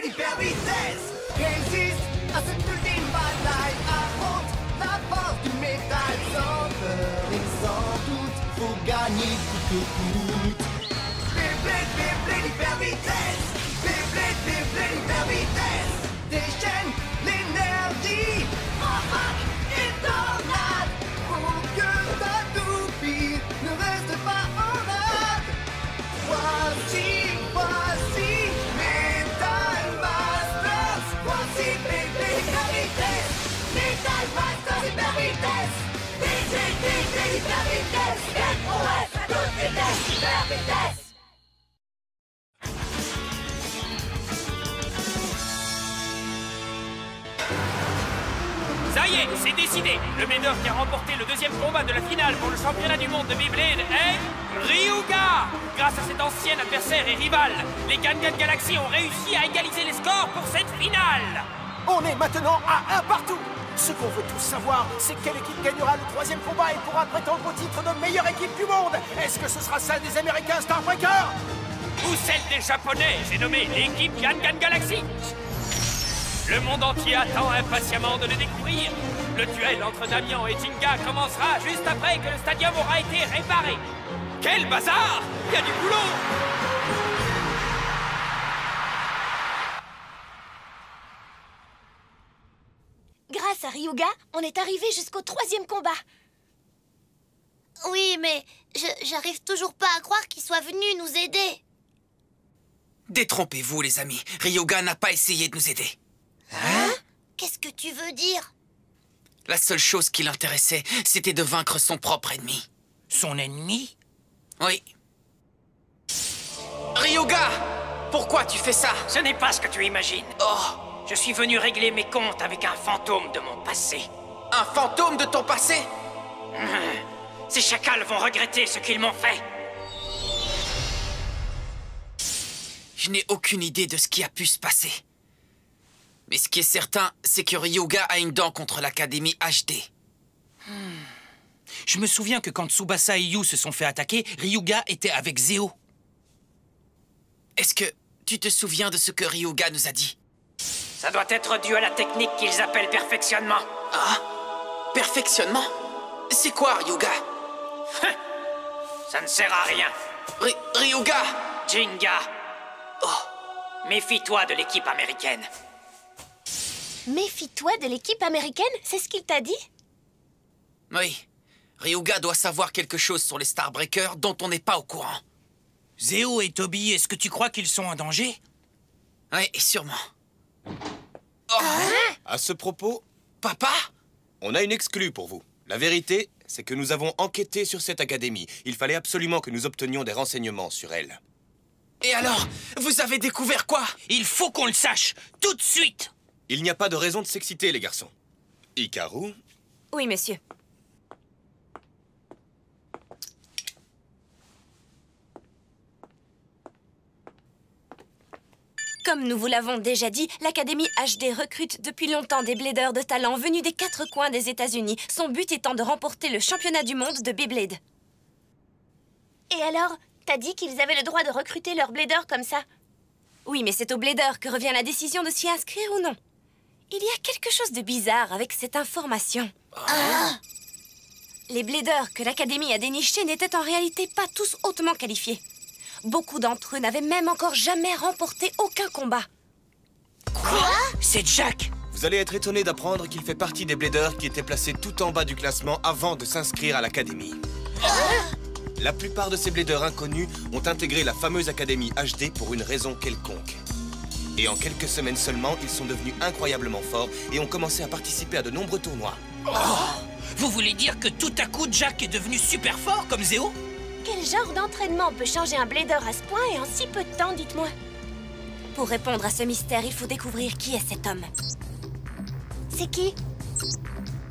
l'hyper vitesse. Résiste à cette ultime bataille, affronte la force du métal. Sans peur et sans doute, faut gagner coûte que coûte. Beyblade, l'hyper vitesse. Beyblade, l'hyper vitesse. Déchaîne l'énergie, embarque et tornade. Pour que ta toupie ne reste pas en rade. Voici Metal Masters. Voici Beyblade hyper vitesse. Metal Masters hyper vitesse. Beyblade hyper vitesse. SOS à toute vitesse, hyper vitesse. Ça y est, c'est décidé. Le blader qui a remporté le deuxième combat de la finale pour le championnat du monde de Beyblade est Ryuga. Grâce à cet ancien adversaire et rival, les Gangan Galaxy ont réussi à égaliser les scores pour cette finale. On est maintenant à 1 partout. Ce qu'on veut tous savoir, c'est quelle équipe gagnera le troisième combat et pourra prétendre au titre de meilleure équipe du monde. Est-ce que ce sera celle des Américains Starbreaker Ou celle des Japonais, j'ai nommé l'équipe Gangan Galaxy. Le monde entier attend impatiemment de le découvrir. Le duel entre Damian et Jinga commencera juste après que le stadium aura été réparé. Quel bazar! Il y a du boulot! Grâce à Ryuga, on est arrivé jusqu'au troisième combat. Oui, mais j'arrive toujours pas à croire qu'il soit venu nous aider. Détrompez-vous, les amis. Ryuga n'a pas essayé de nous aider. Hein? Qu'est-ce que tu veux dire? La seule chose qui l'intéressait, c'était de vaincre son propre ennemi. Son ennemi? Oui. Ryuga! Pourquoi tu fais ça? Ce n'est pas ce que tu imagines. Oh! Je suis venu régler mes comptes avec un fantôme de mon passé. Un fantôme de ton passé? Ces chacals vont regretter ce qu'ils m'ont fait. Je n'ai aucune idée de ce qui a pu se passer. Mais ce qui est certain, c'est que Ryuga a une dent contre l'Académie HD. Je me souviens que quand Tsubasa et Yu se sont fait attaquer, Ryuga était avec Zeo. Est-ce que tu te souviens de ce que Ryuga nous a dit? Ça doit être dû à la technique qu'ils appellent perfectionnement. Ah? Perfectionnement? C'est quoi, Ryuga? Ça ne sert à rien. Ryuga! Jinga! Oh! Méfie-toi de l'équipe américaine. Méfie-toi de l'équipe américaine, c'est ce qu'il t'a dit? Oui. Ryuga doit savoir quelque chose sur les Starbreakers dont on n'est pas au courant. Zeo et Toby, est-ce que tu crois qu'ils sont en danger? Oui, sûrement. Oh. À ce propos, Papa? on a une exclue pour vous. La vérité, c'est que nous avons enquêté sur cette académie. Il fallait absolument que nous obtenions des renseignements sur elle. Et alors, vous avez découvert quoi? Il faut qu'on le sache, tout de suite! Il n'y a pas de raison de s'exciter, les garçons. Hikaru, Oui, monsieur. Comme nous vous l'avons déjà dit, l'Académie HD recrute depuis longtemps des bladers de talent venus des 4 coins des États-Unis, son but étant de remporter le championnat du monde de Beyblade. Et alors, t'as dit qu'ils avaient le droit de recruter leurs bladers comme ça? Oui, mais c'est aux bladers que revient la décision de s'y inscrire ou non. Il y a quelque chose de bizarre avec cette information. Les bladers que l'Académie a dénichés n'étaient en réalité pas tous hautement qualifiés. Beaucoup d'entre eux n'avaient même encore jamais remporté aucun combat. Quoi? C'est Jack! vous allez être étonné d'apprendre qu'il fait partie des bladers qui étaient placés tout en bas du classement avant de s'inscrire à l'académie. La plupart de ces bladers inconnus ont intégré la fameuse Académie HD pour une raison quelconque. Et en quelques semaines seulement, ils sont devenus incroyablement forts et ont commencé à participer à de nombreux tournois. Vous voulez dire que tout à coup, Jack est devenu super fort comme Zeo? Quel genre d'entraînement peut changer un blader à ce point et en si peu de temps, dites-moi? Pour répondre à ce mystère, il faut découvrir qui est cet homme. C'est qui?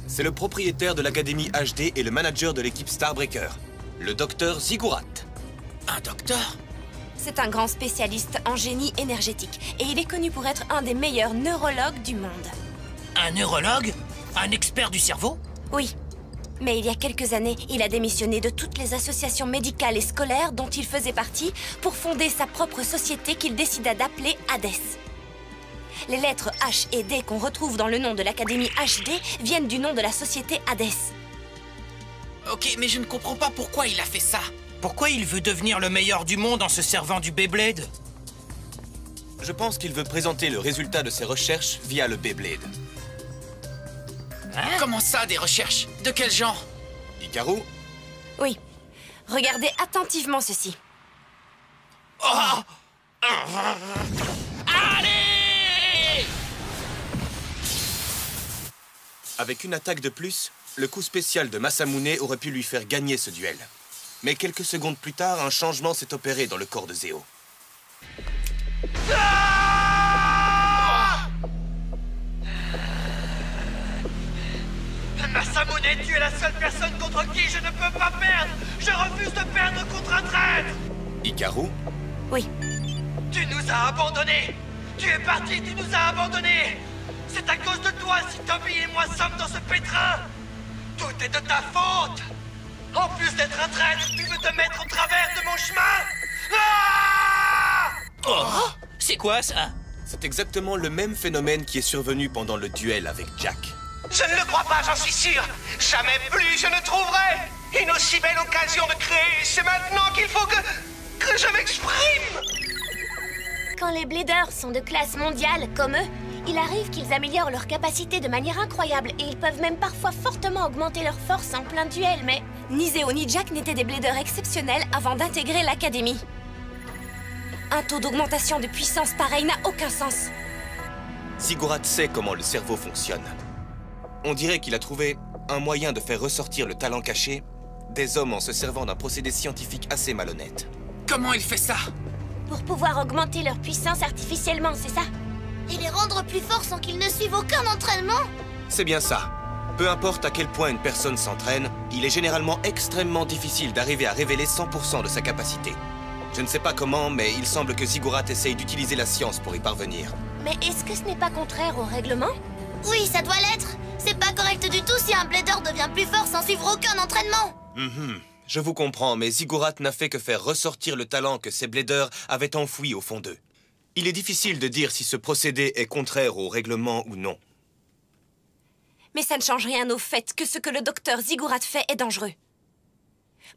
C'est le propriétaire de l'Académie HD et le manager de l'équipe Starbreaker, le docteur Ziggurat. Un docteur? C'est un grand spécialiste en génie énergétique et il est connu pour être un des meilleurs neurologues du monde. Un neurologue? Un expert du cerveau? Oui. Mais il y a quelques années, il a démissionné de toutes les associations médicales et scolaires dont il faisait partie pour fonder sa propre société qu'il décida d'appeler Hades. Les lettres H et D qu'on retrouve dans le nom de l'Académie HD viennent du nom de la société Hades. Ok, mais je ne comprends pas pourquoi il a fait ça. Pourquoi il veut devenir le meilleur du monde en se servant du Beyblade? Je pense qu'il veut présenter le résultat de ses recherches via le Beyblade. Comment ça, des recherches? De quel genre? Hikaru, Oui. Regardez attentivement ceci. Allez! avec une attaque de plus, le coup spécial de Masamune aurait pu lui faire gagner ce duel. Mais quelques secondes plus tard, un changement s'est opéré dans le corps de Zeo. Masamune, tu es la seule personne contre qui je ne peux pas perdre. Je refuse de perdre contre un traître. Hikaru, Oui. Tu nous as abandonnés. Tu es parti, tu nous as abandonnés. C'est à cause de toi si Toby et moi sommes dans ce pétrin. Tout est de ta faute. En plus d'être un traître, tu veux te mettre au travers de mon chemin. Ah! Oh! C'est quoi ça? c'est exactement le même phénomène qui est survenu pendant le duel avec Jack. Je ne le crois pas, j'en suis sûr. Jamais plus je ne trouverai une aussi belle occasion de créer. C'est maintenant qu'il faut que je m'exprime. Quand les Bladers sont de classe mondiale, comme eux, il arrive qu'ils améliorent leurs capacités de manière incroyable et ils peuvent même parfois fortement augmenter leur force en plein duel, mais... Ni Zeo ni Jack n'étaient des Bladers exceptionnels avant d'intégrer l'Académie. Un taux d'augmentation de puissance pareil n'a aucun sens. Ziggurat sait comment le cerveau fonctionne. On dirait qu'il a trouvé un moyen de faire ressortir le talent caché des hommes en se servant d'un procédé scientifique assez malhonnête. Comment il fait ça? Pour pouvoir augmenter leur puissance artificiellement, c'est ça? Et les rendre plus forts sans qu'ils ne suivent aucun entraînement? C'est bien ça. Peu importe à quel point une personne s'entraîne, il est généralement extrêmement difficile d'arriver à révéler 100% de sa capacité. Je ne sais pas comment, mais il semble que Ziggurat essaye d'utiliser la science pour y parvenir. Mais est-ce que ce n'est pas contraire au règlement? Oui, ça doit l'être. C'est pas correct du tout si un Blader devient plus fort sans suivre aucun entraînement. Je vous comprends, mais Ziggurat n'a fait que faire ressortir le talent que ses Bladers avaient enfoui au fond d'eux. Il est difficile de dire si ce procédé est contraire au règlement ou non. Mais ça ne change rien au fait que ce que le docteur Ziggurat fait est dangereux.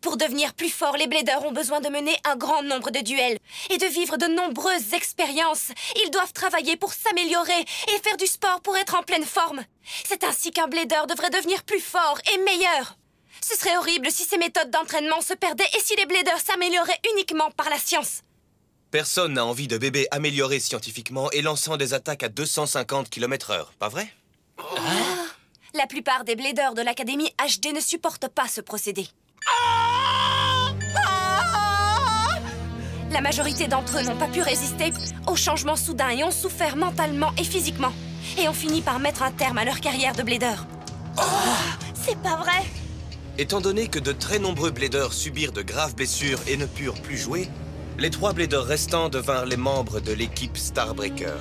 Pour devenir plus forts, les Bladers ont besoin de mener un grand nombre de duels et de vivre de nombreuses expériences. Ils doivent travailler pour s'améliorer et faire du sport pour être en pleine forme. C'est ainsi qu'un Blader devrait devenir plus fort et meilleur. Ce serait horrible si ces méthodes d'entraînement se perdaient et si les Bladers s'amélioraient uniquement par la science. Personne n'a envie de bébés améliorés scientifiquement et lançant des attaques à 250 km/h, pas vrai? La plupart des Bladers de l'Académie HD ne supportent pas ce procédé. La majorité d'entre eux n'ont pas pu résister au changement soudain et ont souffert mentalement et physiquement. Et ont fini par mettre un terme à leur carrière de Blader. C'est pas vrai. Étant donné que de très nombreux Bladers subirent de graves blessures et ne purent plus jouer, les 3 Bladers restants devinrent les membres de l'équipe Starbreaker.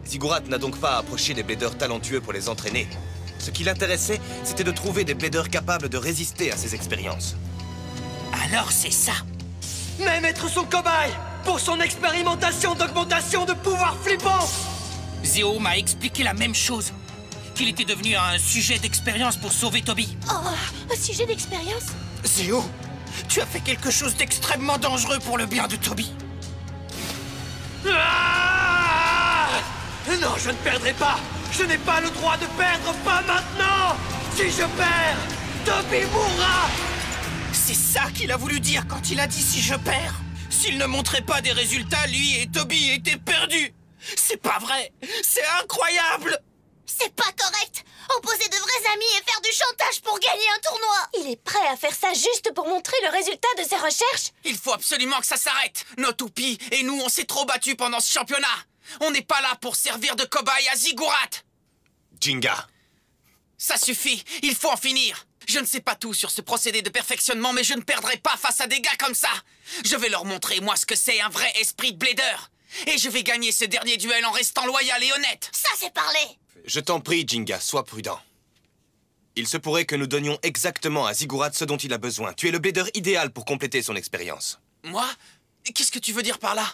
Ziggurat n'a donc pas approché des Bladers talentueux pour les entraîner. Ce qui l'intéressait, c'était de trouver des Bladers capables de résister à ces expériences. Alors c'est ça. Même être son cobaye pour son expérimentation d'augmentation de pouvoir flippant. Zeo m'a expliqué la même chose. Qu'il était devenu un sujet d'expérience pour sauver Toby. Oh, un sujet d'expérience? Zeo, tu as fait quelque chose d'extrêmement dangereux pour le bien de Toby. Ah! Non, je ne perdrai pas. Je n'ai pas le droit de perdre, pas maintenant. Si je perds, Toby mourra. C'est ça qu'il a voulu dire quand il a dit si je perds. S'il ne montrait pas des résultats, lui et Toby étaient perdus. C'est pas vrai. C'est incroyable. C'est pas correct. Opposer de vrais amis et faire du chantage pour gagner un tournoi. Il est prêt à faire ça juste pour montrer le résultat de ses recherches. Il faut absolument que ça s'arrête. Nos toupies et nous, on s'est trop battus pendant ce championnat. On n'est pas là pour servir de cobaye à Ziggurat. Jinga, Ça suffit, il faut en finir. Je ne sais pas tout sur ce procédé de perfectionnement, mais je ne perdrai pas face à des gars comme ça. Je vais leur montrer, moi, ce que c'est un vrai esprit de Blader. Et je vais gagner ce dernier duel en restant loyal et honnête. Ça, c'est parler. je t'en prie, Jinga, sois prudent. Il se pourrait que nous donnions exactement à Ziggurat ce dont il a besoin. Tu es le Blader idéal pour compléter son expérience. Moi? Qu'est-ce que tu veux dire par là?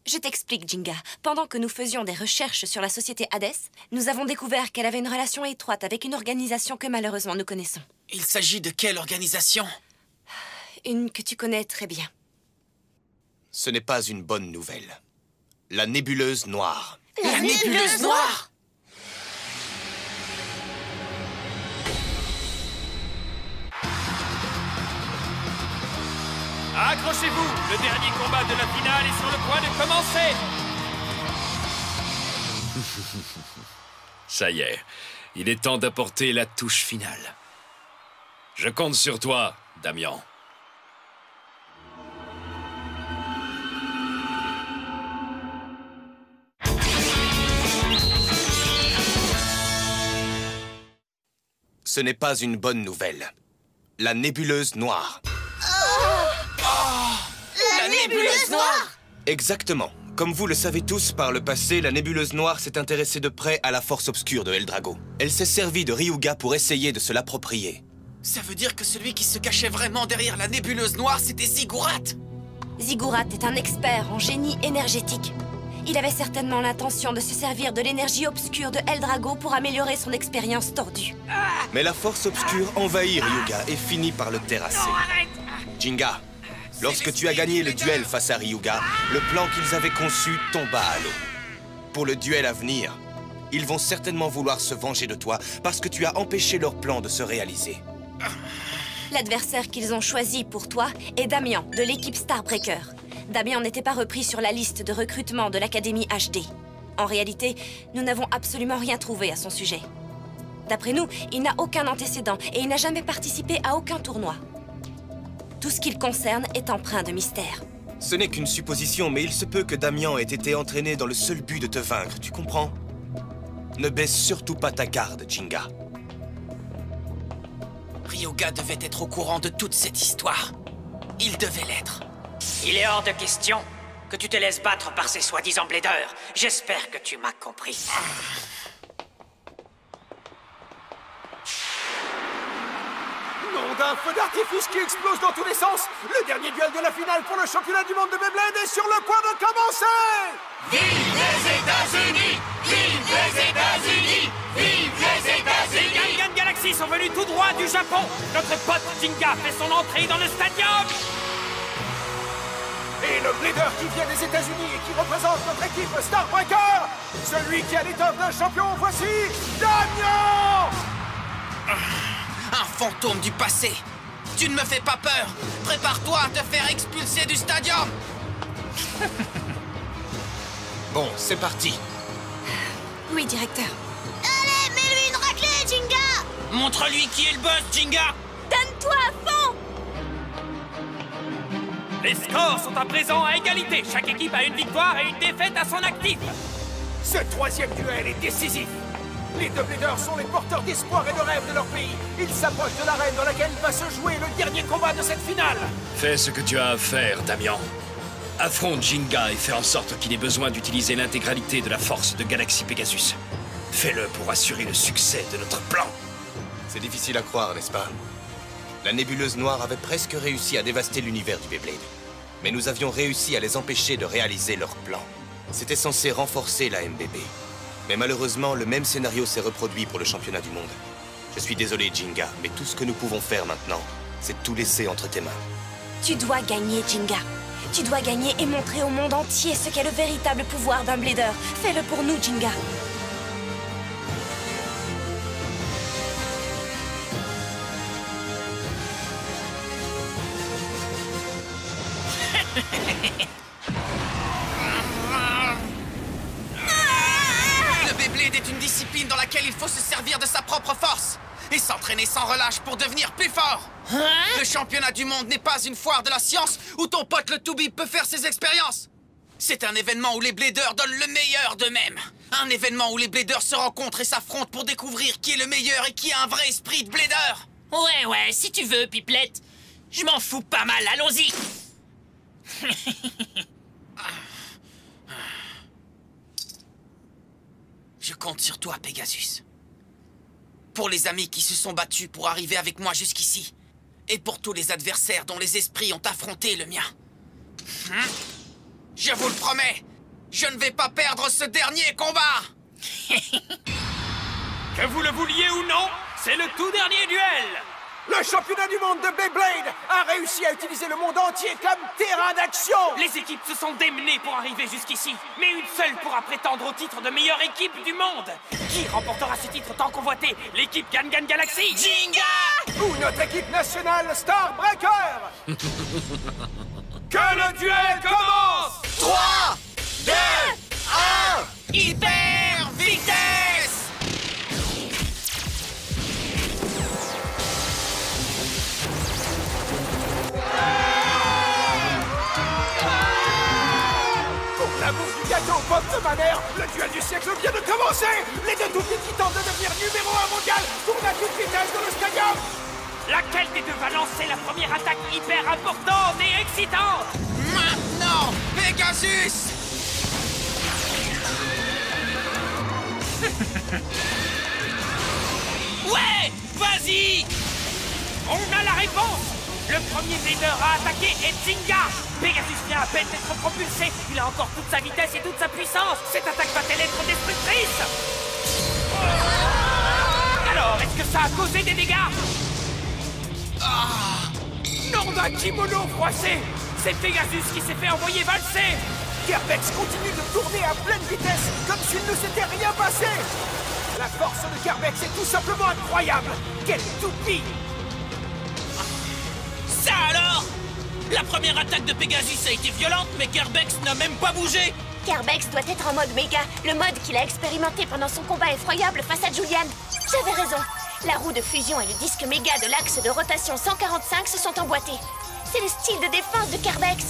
Je t'explique, Jinga. Pendant que nous faisions des recherches sur la société Hades, nous avons découvert qu'elle avait une relation étroite avec une organisation que malheureusement nous connaissons. Il s'agit de quelle organisation? Une que tu connais très bien. Ce n'est pas une bonne nouvelle. La nébuleuse noire. La nébuleuse noire! Accrochez-vous, le dernier combat de la finale est sur le point de commencer. Ça y est, il est temps d'apporter la touche finale. Je compte sur toi, Damian. Ce n'est pas une bonne nouvelle. La nébuleuse noire. La nébuleuse noire! Exactement. Comme vous le savez tous, par le passé, la nébuleuse noire s'est intéressée de près à la force obscure de Eldrago. Elle s'est servie de Ryuga pour essayer de se l'approprier. Ça veut dire que celui qui se cachait vraiment derrière la nébuleuse noire, c'était Ziggurat! Ziggurat est un expert en génie énergétique. Il avait certainement l'intention de se servir de l'énergie obscure de Eldrago pour améliorer son expérience tordue. Mais la force obscure envahit Ryuga et finit par le terrasser. Jinga, lorsque tu as gagné le duel face à Ryuga, le plan qu'ils avaient conçu tomba à l'eau. Pour le duel à venir, ils vont certainement vouloir se venger de toi parce que tu as empêché leur plan de se réaliser. L'adversaire qu'ils ont choisi pour toi est Damian, de l'équipe Starbreaker. Damian n'était pas repris sur la liste de recrutement de l'Académie HD. En réalité, nous n'avons absolument rien trouvé à son sujet. D'après nous, il n'a aucun antécédent et il n'a jamais participé à aucun tournoi. Tout ce qu'il concerne est empreint de mystère. Ce n'est qu'une supposition, mais il se peut que Damian ait été entraîné dans le seul but de te vaincre, tu comprends? Ne baisse surtout pas ta garde, Jinga. Ryuga devait être au courant de toute cette histoire. Il devait l'être. Il est hors de question que tu te laisses battre par ces soi-disant blédeurs. J'espère que tu m'as compris. Nom d'un feu d'artifice qui explose dans tous les sens! Le dernier duel de la finale pour le championnat du monde de Beyblade est sur le point de commencer! Vive les États-Unis! Vive les États-Unis! Vive les États-Unis! Les Gan Galaxy sont venus tout droit du Japon. Notre pote Jinga fait son entrée dans le stadium. Et le blader qui vient des États-Unis et qui représente notre équipe Starbreaker, celui qui a l'étoffe d'un champion, voici Damian! Un fantôme du passé. Tu ne me fais pas peur. Prépare-toi à te faire expulser du stadium. Bon, c'est parti. Oui, directeur. Allez, mets-lui une raclée, Jinga! Montre-lui qui est le boss, Jinga. Donne-toi à fond! Les scores sont à présent à égalité. Chaque équipe a une victoire et une défaite à son actif. Ce troisième duel est décisif. Les deux bladers sont les porteurs d'espoir et de rêve de leur pays. Ils s'approchent de l'arène dans laquelle va se jouer le dernier combat de cette finale. Fais ce que tu as à faire, Damian. Affronte Jinga et fais en sorte qu'il ait besoin d'utiliser l'intégralité de la force de Galaxy Pegasus. Fais-le pour assurer le succès de notre plan. C'est difficile à croire, n'est-ce pas? La nébuleuse noire avait presque réussi à dévaster l'univers du Beyblade. Mais nous avions réussi à les empêcher de réaliser leur plan. C'était censé renforcer la MBB. Mais malheureusement, le même scénario s'est reproduit pour le championnat du monde. Je suis désolé, Jinga, mais tout ce que nous pouvons faire maintenant, c'est tout laisser entre tes mains. Tu dois gagner, Jinga. Tu dois gagner et montrer au monde entier ce qu'est le véritable pouvoir d'un blader. Fais-le pour nous, Jinga. Le Beyblade est une discipline dans laquelle il faut se servir de sa propre force et s'entraîner sans relâche pour devenir plus fort. Le championnat du monde n'est pas une foire de la science où ton pote le Toubib peut faire ses expériences. C'est un événement où les bladers donnent le meilleur d'eux-mêmes. Un événement où les bladers se rencontrent et s'affrontent pour découvrir qui est le meilleur et qui a un vrai esprit de blader. Ouais, si tu veux, Pipelette. Je m'en fous pas mal, allons-y. Je compte sur toi, Pegasus. Pour les amis qui se sont battus pour arriver avec moi jusqu'ici. Et pour tous les adversaires dont les esprits ont affronté le mien. Je vous le promets, Je ne vais pas perdre ce dernier combat. Que vous le vouliez ou non, c'est le tout dernier duel. Le championnat du monde de Beyblade a réussi à utiliser le monde entier comme terrain d'action. Les équipes se sont démenées pour arriver jusqu'ici, mais une seule pourra prétendre au titre de meilleure équipe du monde. Qui remportera ce titre tant convoité? L'équipe Gan Galaxy? Jinga! Ou notre équipe nationale Starbreaker. Que le duel commence. 3, 2, 1, hyper vitesse! L'amour du gâteau, Bob de ma mère, le duel du siècle vient de commencer. Les deux toupies qui tentent de devenir numéro 1 mondial tournent à toute vitesse dans le stadium. Laquelle des deux va lancer la première attaque hyper importante et excitante? Maintenant, Pegasus! Ouais, vas-y! On a la réponse! Le premier Blader à attaquer est Jinga! Pegasus vient à peine d'être propulsé, il a encore toute sa vitesse et toute sa puissance! Cette attaque va-t-elle être destructrice? Alors, est-ce que ça a causé des dégâts? Nom d'un kimono froissé! C'est Pegasus qui s'est fait envoyer valser! Kerbex continue de tourner à pleine vitesse, comme s'il ne s'était rien passé. La force de Kerbex est tout simplement incroyable. Quelle toupie! Ça alors? La première attaque de Pegasus a été violente, mais Kerbex n'a même pas bougé. Kerbex doit être en mode méga, le mode qu'il a expérimenté pendant son combat effroyable face à Julian. J'avais raison. La roue de fusion et le disque méga de l'axe de rotation 145 se sont emboîtés. C'est le style de défense de Kerbex.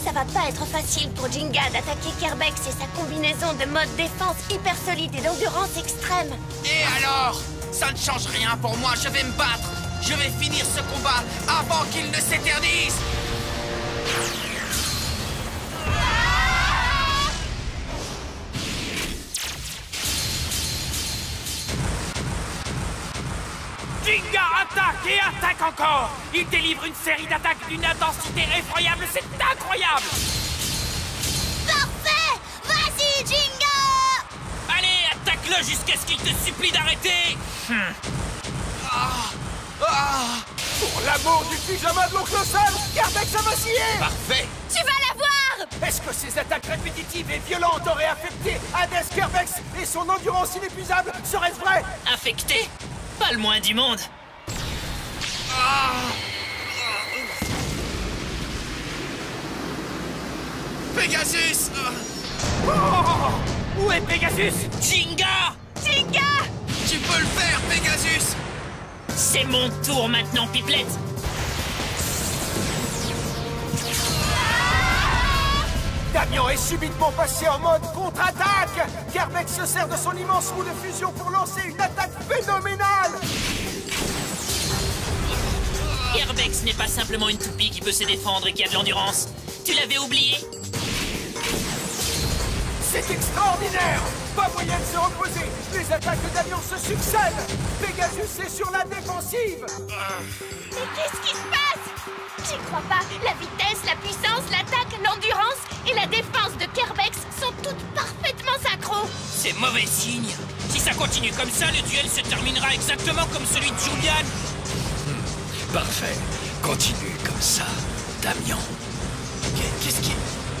Ça va pas être facile pour Jinga d'attaquer Kerbex et sa combinaison de mode défense hyper solide et d'endurance extrême. Et alors? Ça ne change rien pour moi, je vais me battre. Je vais finir ce combat avant qu'il ne s'éternise. Jinga attaque et attaque encore! Il délivre une série d'attaques d'une intensité effroyable, c'est incroyable! Parfait! Vas-y, Jinga! Allez, attaque-le jusqu'à ce qu'il te supplie d'arrêter. Pour l'amour du pyjama de l'oncle Sam, Kerbex a vacillé. Parfait. Tu vas l'avoir! Est-ce que ces attaques répétitives et violentes auraient affecté Hades Kerbex et son endurance inépuisable? Serait-ce vrai? Affecté? Pas le moins du monde. Pegasus! Où est Pegasus? Jinga! Jinga! Tu peux le faire, Pegasus! C'est mon tour maintenant, Pipelette. Damian est subitement passé en mode contre-attaque. Kerbex se sert de son immense roue de fusion pour lancer une attaque phénoménale. Kerbex n'est pas simplement une toupie qui peut se défendre et qui a de l'endurance. Tu l'avais oublié? C'est extraordinaire. Pas moyen de se reposer. Les attaques de Damian se succèdent. Pegasus est sur la défensive. Mais qu'est-ce qui se passe? J'y crois pas. La vitesse, la puissance, l'attaque, l'endurance et la défense de Kerbex sont toutes parfaitement synchro. C'est mauvais signe. Si ça continue comme ça, le duel se terminera exactement comme celui de Julian. Parfait. Continue comme ça, Damian.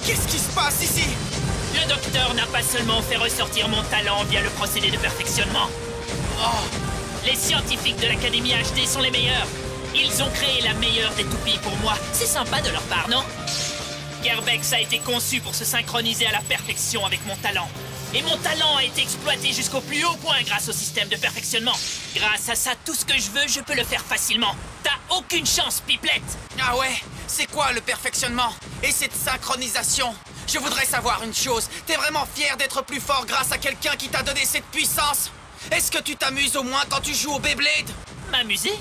Qu'est-ce qui se passe ici? Le docteur n'a pas seulement fait ressortir mon talent via le procédé de perfectionnement. Les scientifiques de l'Académie HD sont les meilleurs. Ils ont créé la meilleure des toupies pour moi. C'est sympa de leur part, non? Kerbex a été conçu pour se synchroniser à la perfection avec mon talent. Et mon talent a été exploité jusqu'au plus haut point grâce au système de perfectionnement. Grâce à ça, tout ce que je veux, je peux le faire facilement. T'as aucune chance, Pipelette! Ah ouais? C'est quoi le perfectionnement? Et cette synchronisation? Je voudrais savoir une chose. T'es vraiment fier d'être plus fort grâce à quelqu'un qui t'a donné cette puissance? Est-ce que tu t'amuses au moins quand tu joues au Beyblade? M'amuser?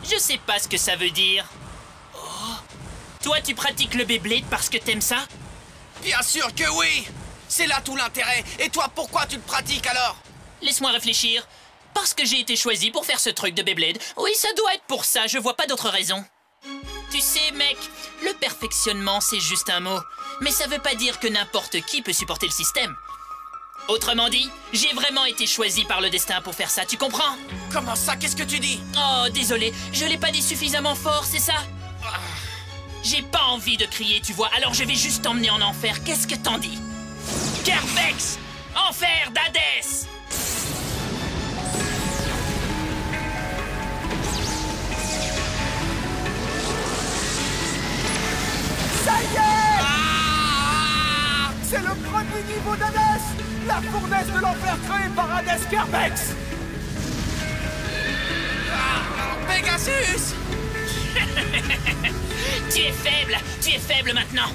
Je sais pas ce que ça veut dire. Toi, tu pratiques le Beyblade parce que t'aimes ça? Bien sûr que oui! C'est là tout l'intérêt. Et toi, pourquoi tu le pratiques alors? Laisse-moi réfléchir. Parce que j'ai été choisi pour faire ce truc de Beyblade. Oui, ça doit être pour ça, je vois pas d'autre raison. Tu Tu sais, mec, le perfectionnement, c'est juste un mot. Mais ça veut pas dire que n'importe qui peut supporter le système. Autrement dit, j'ai vraiment été choisi par le destin pour faire ça, tu comprends? Comment ça? Qu'est-ce que tu dis? Oh, désolé, je l'ai pas dit suffisamment fort, c'est ça? J'ai pas envie de crier, tu vois, alors je vais juste t'emmener en enfer. Qu'est-ce que t'en dis? Carvex! Enfer d'Hadès! Ça y est! C'est le premier niveau d'Hadès! La fournaise de l'enfer créée par Hades Carvex! Pegasus! Tu es faible maintenant!